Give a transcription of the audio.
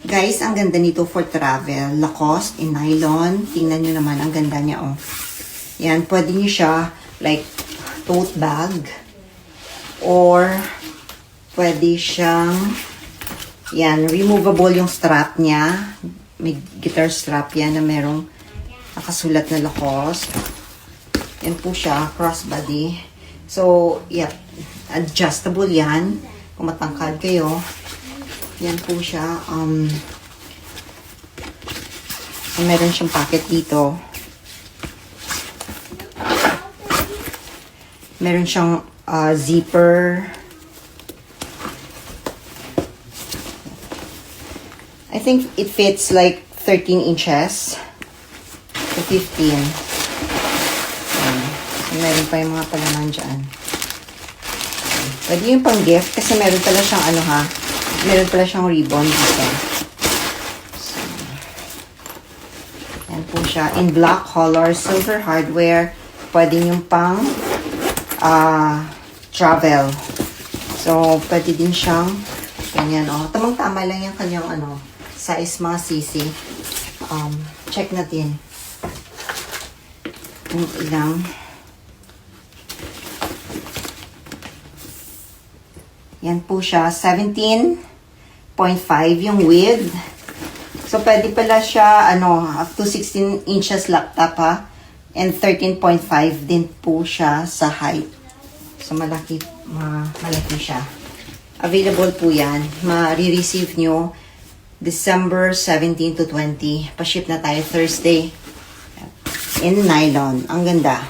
Guys, ang ganda nito for travel. Lacoste in nylon. Tingnan nyo naman, ang ganda niya, oh. Yan, pwede nyo siya, like, tote bag. Or, pwede siyang, yan, removable yung strap niya. May guitar strap yan na merong nakasulat na Lacoste. Yan po siya, crossbody. So, yep, adjustable yan. Kung matangkad kayo. Yan po siya. Meron siyang pocket dito. Meron siyang zipper. I think it fits like 13 inches to 15. Meron pa yung mga palaman dyan. Pwede yung pang gift kasi meron pala siyang ano ha. Meron pala siyang ribbon dito. So, yan po siya. In black color, silver hardware. Pwede yung pang travel. So, pwede din siyang ganyan, oh. Tamang-tama lang yung kanyang, ano, size mga sisi. Check natin. Kung ilang. Yan po siya. 17.5 yung width. So, pwede pala siya, ano, up to 16 inches laptop, ha. And 13.5 din po siya sa height. So, malaki siya. Available po yan. Ma-re-receive nyo December 17 to 20. Pa-ship na tayo Thursday. In nylon. Ang ganda.